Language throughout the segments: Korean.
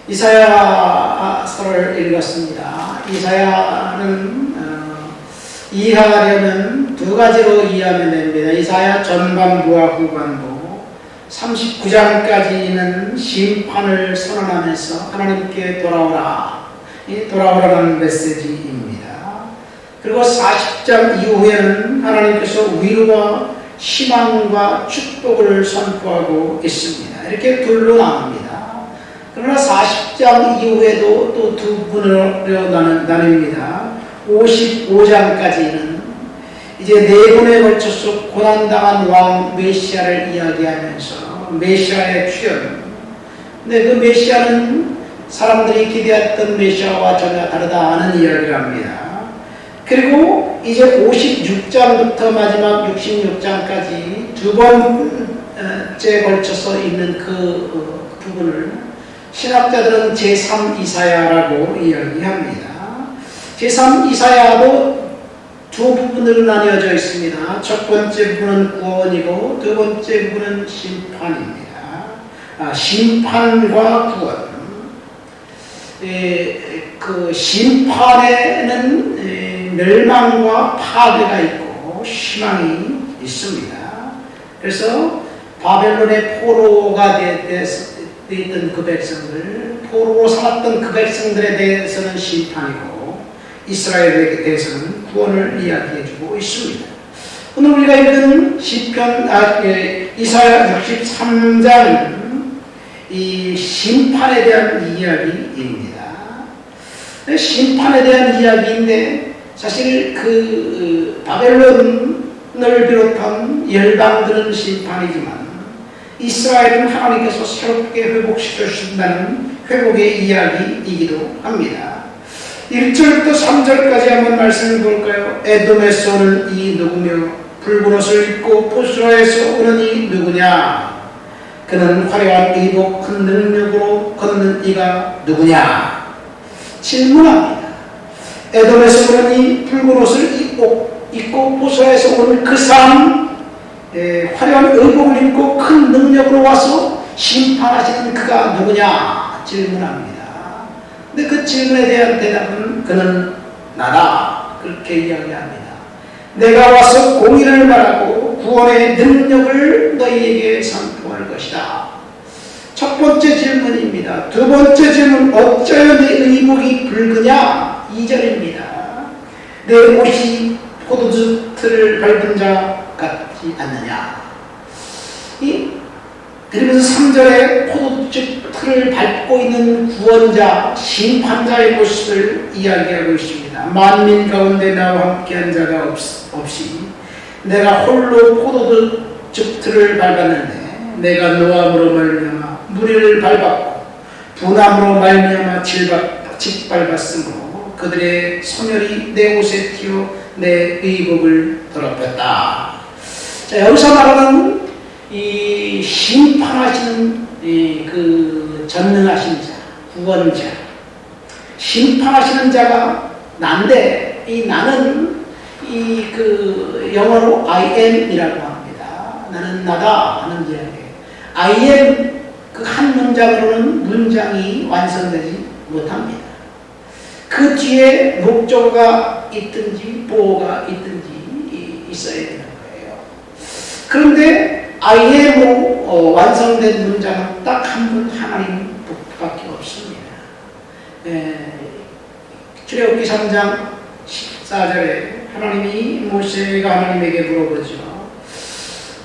이사야서를 읽었습니다. 이사야는 이해하려면 두 가지로 이해하면 됩니다. 이사야 전반부와 후반부. 39장까지는 심판을 선언하면서 하나님께 돌아오라는 메시지입니다. 그리고 40장 이후에는 하나님께서 위로와 희망과 축복을 선포하고 있습니다. 이렇게 둘로 나눕니다. 그러나 40장 이후에도 또 두 분으로 나뉩니다. 55장까지는 이제 네 번에 걸쳐서 고난당한 왕 메시아를 이야기하면서 메시아의 출현. 근데 그 메시아는 사람들이 기대했던 메시아와 전혀 다르다 하는 이야기를 합니다. 그리고 이제 56장부터 마지막 66장까지 두 번째 걸쳐서 있는 그 부분을 신학자들은 제3 이사야라고 이야기합니다. 제3 이사야도 두 부분으로 나뉘어져 있습니다. 첫 번째 부분은 구원이고 두 번째 부분은 심판입니다. 심판과 구원. 그 심판에는 멸망과 파괴가 있고 희망이 있습니다. 그래서 바벨론의 포로가 되었던 그 백성들, 포로로 살았던 그 백성들에 대해서는 심판이고 이스라엘에 대해서는 구원을 이야기해주고 있습니다. 오늘 우리가 읽은 시편 이사야 63장은 이 심판에 대한 이야기입니다. 심판에 대한 이야기인데 사실 그 바벨론을 비롯한 열방들은 심판이지만 이스라엘은 하나님께서 새롭게 회복시켜 주신다는 회복의 이야기이기도 합니다. 1절부터 3절까지 한번 말씀을 볼까요? 에돔에서 오는 이 누구며 붉은 옷을 입고 보스라에서 오는 이 누구냐? 그는 화려한 의복 큰 능력으로 걷는 이가 누구냐? 질문합니다. 에돔에서 오는 이 붉은 옷을 입고 보스라에서 오는 그 사람, 화려한 의복을 입고 큰 능력으로 와서 심판하시는 그가 누구냐? 질문합니다. 근데 그 질문에 대한 대답은 그는 나다. 그렇게 이야기합니다. 내가 와서 공의를 말하고 구원의 능력을 너희에게 선포할 것이다. 첫 번째 질문입니다. 두 번째 질문, 어쩌여 내 의복이 붉으냐? 2절입니다. 내 옷이 포도주 틀을 밟은 자 같지 않느냐? 그러면서 3절에 포도주 틀을 밟고 있는 구원자, 심판자의 모습을 이야기하고 있습니다. 만민 가운데 나와 함께한 자가 없이 내가 홀로 포도주 틀을 밟았는데 내가 노함으로 말미암아 무리를 밟았고 분함으로 말미암아 짓밟았으므로 그들의 소멸이 내 옷에 튀어 내 의복을 더럽혔다. 자, 여기서 말하는 이 심판하시는 그 전능하신 자, 구원자, 심판하시는 자가 난데 이 나는 이 그 영어로 I am이라고 합니다. 나는 나다 하는 이야기예요. I am 그 한 문장으로는 문장이 완성되지 못합니다. 그 뒤에 목적어가 있든지 보어가 있든지 있어야 되는 거예요. 그런데 I am으로 완성된 문장은 딱 한 분 하나님밖에 없습니다. 출애굽기 3장 14절에 하나님이 모세가 하나님에게 물어보죠.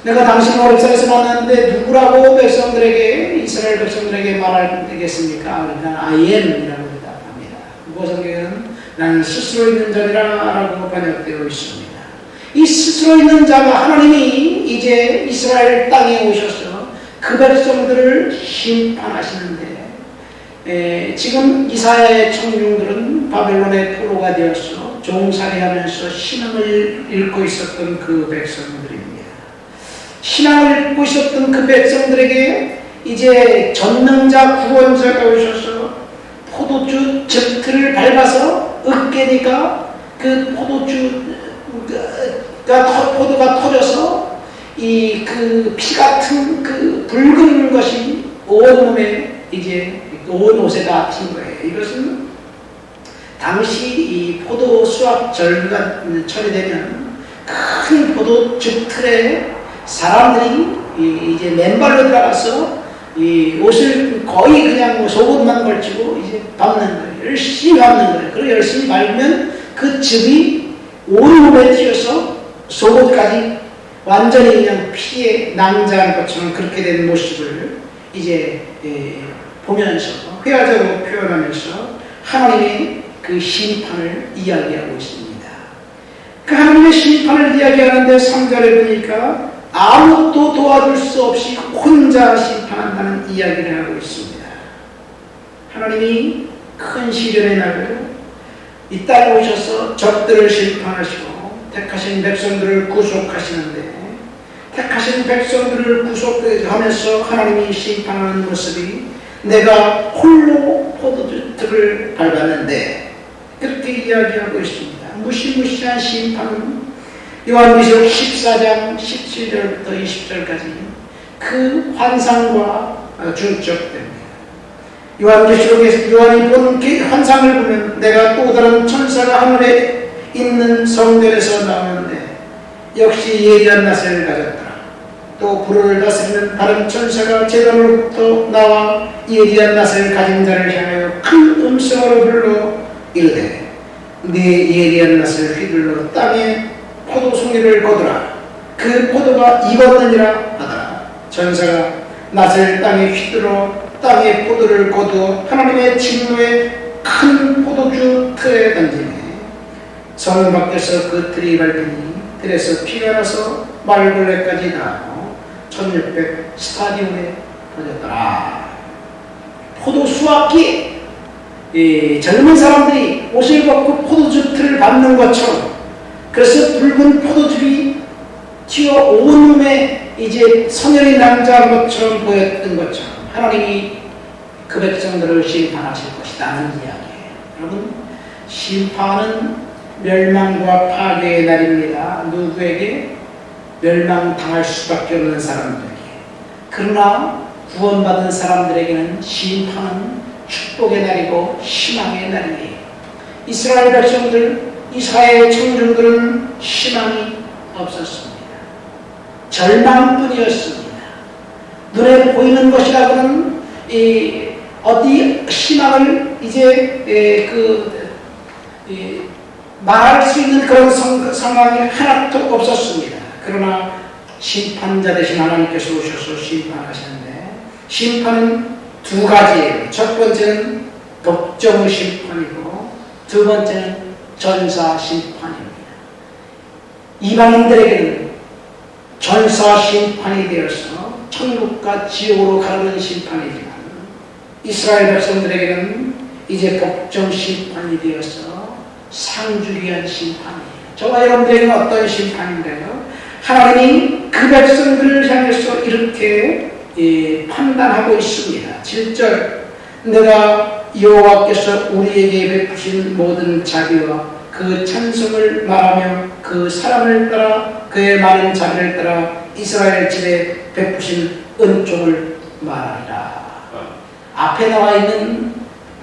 내가 당신을 어렵사에서 만났는데 누구라고 백성들에게 이스라엘 백성들에게 말하겠습니까? 그러니까 I am이라고 대답합니다. 무거성경은 나는 스스로 있는 자니라 라고 번역되어 있습니다. 이 스스로 있는 자가 하나님이 이제 이스라엘 땅에 오셔서 그 백성들을 심판하시는데 지금 이사야의 청중들은 바벨론의 포로가 되어서 종살이하면서 신앙을 잃고 있었던 그 백성들입니다. 신앙을 잃고 있었던 그 백성들에게 이제 전능자 구원자가 오셔서 포도주 즙틀을 밟아서 으깨니까 그 포도가 터져서 이 그 피 같은 그 붉은 것이 온몸에 이제 온 옷에 다 튄 거예요. 이것은 당시 이 포도 수확 절기가 처리되면 큰 포도즙 틀에 사람들이 이제 맨발로 들어가서 이 옷을 거의 그냥 뭐 속옷만 걸치고 이제 밟는 거예요. 열심히 밟는 거예요. 그리고 열심히 밟으면 그 즙이 온 몸에 튀어서 속옷까지 완전히 그냥 피에 낭자한 것처럼 그렇게 된 모습을 이제 보면서 회화적으로 표현하면서 하나님의 그 심판을 이야기하고 있습니다. 그 하나님의 심판을 이야기하는데 3절에 보니까 아무것도 도와줄 수 없이 혼자 심판한다는 이야기를 하고 있습니다. 하나님이 큰 시련의 날을 이 땅에 오셔서 적들을 심판하시고 택하신 백성들을 구속하시는데 택하신 백성들을 구속하면서 하나님이 심판하는 모습이 내가 홀로 포도즙을 밟았는데 그렇게 이야기하고 있습니다. 무시무시한 심판은 요한계시록 14장 17절부터 20절까지 그 환상과 중첩됩니다. 요한계시록에서 요한이 본 환상을 보면 내가 또 다른 천사가 하늘에 있는 성전에서 나오는데 역시 예리한 낯을 가졌더라. 또 불을 다스리는 다른 천사가 제단으로부터 나와 예리한 낯을 가진 자를 향하여 큰 음성으로 불러 이르되 네 예리한 낯을 휘둘러 땅에 포도송이를 거두라. 그 포도가 익었느니라 하더라. 천사가 낯을 땅에 휘둘러 땅에 포도를 거두어 하나님의 진노의 큰 포도주 틀에 던지네. 성 밖에서 그 틀이 밟히니 틀에서 피가 나서 말벌레까지 나고 1600 스타디움에 터졌더라. 포도 수확기에 젊은 사람들이 옷을 벗고 포도즙 틀을 밟는 것처럼 그래서 붉은 포도즙이 튀어 온 몸에 이제 선혈이 낭자한 것처럼 보였던 것처럼 하나님이 그 백성들을 심판하실 것이라는 이야기예요. 여러분, 심판은 멸망과 파괴의 날입니다. 누구에게? 멸망당할 수밖에 없는 사람들에게. 그러나 구원받은 사람들에게는 심판은 축복의 날이고 희망의 날이에요. 이스라엘 백성들, 이스라엘 청중들은 희망이 없었습니다. 절망뿐이었습니다. 눈에 보이는 것이라고는 어디 희망을 이제 말할 수 있는 그런 상황이 하나도 없었습니다. 그러나 심판자 되신 하나님께서 오셔서 심판하시는데 심판은 두 가지예요. 첫 번째는 법정 심판이고 두 번째는 전사 심판입니다. 이방인들에게는 전사 심판이 되어서 천국과 지옥으로 가는 심판이지만 이스라엘 백성들에게는 이제 법정 심판이 되어서 상주리한 심판이에요. 저와 여러분들에게는 어떤 심판인가요? 하나님이 그 백성들을 향해서 이렇게 판단하고 있습니다. 7절 내가 여호와께서 우리에게 베푸신 모든 자비와 그 찬송을 말하며 그 사랑을 따라 그의 많은 자비를 따라 이스라엘 집에 베푸신 은총을 말하리라. 앞에 나와 있는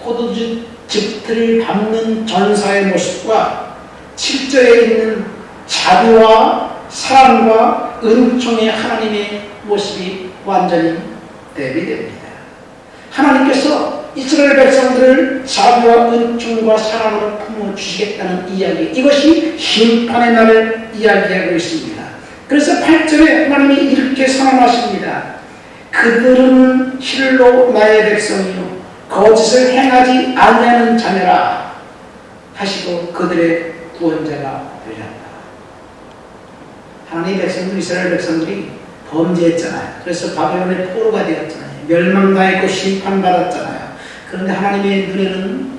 포도즙을 밟는 전사의 모습과 7절에 있는 자비와 사랑과 은총의 하나님의 모습이 완전히 대비됩니다. 하나님께서 이스라엘 백성들을 자비와 은총과 사랑으로 품어주시겠다는 이야기, 이것이 심판의 날을 이야기하고 있습니다. 그래서 8절에 하나님이 이렇게 선언하십니다. 그들은 실로 나의 백성이요 거짓을 행하지 아니하는 자녀라 하시고 그들의 구원자가 되셨다. 하나님의 백성들, 이스라엘 백성들이 범죄했잖아요. 그래서 바벨론의 포로가 되었잖아요. 멸망당했고 심판받았잖아요. 그런데 하나님의 눈에는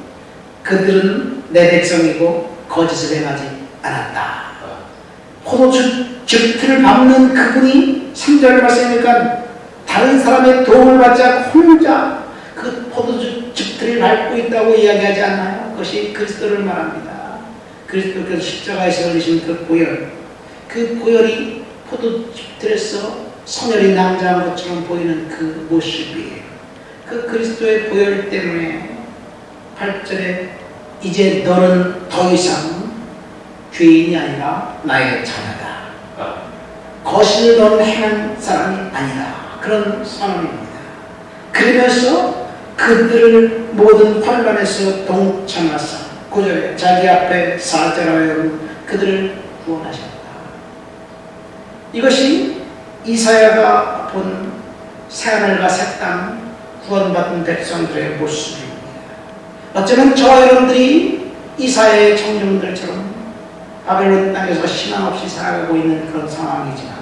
그들은 내 백성이고 거짓을 행하지 않았다. 포도즙을 밟는 그분이 3절 말씀이니까 다른 사람의 도움을 받지 않고 혼자 그 포도즙을 밟고 있다고 이야기하지 않나요? 그것이 그리스도를 말합니다. 그리스도께서 십자가에서 흘리신 그 보혈, 그 보혈이 포도즙들에서 성혈이 낭자한 것처럼 보이는 그 모습이에요. 그 그리스도의 보혈 때문에 8절에 이제 너는 더 이상 죄인이 아니라 나의 자녀다. 거짓을 너는 행한 사람이 아니라 그런 선언입니다. 그러면서 그들을 모든 환란에서 동참하사 9절에 자기 앞에 사자라여 그들을 구원하셨다. 이것이 이사야가 본 새하늘과 새 땅 구원받은 백성들의 모습입니다. 어쩌면 저와 여러분들이 이사야의 청중들처럼 바벨론 땅에서 희망 없이 살아가고 있는 그런 상황이지만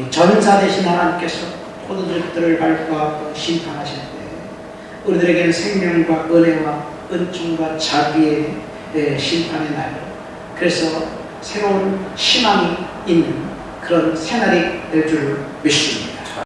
전사 대신 하나님께서 포도들을 밟고 심판하실 때 우리들에게는 생명과 은혜와 은총과 자비의 심판의 날, 그래서 새로운 희망이 있는 그런 새날이 될 줄 믿습니다.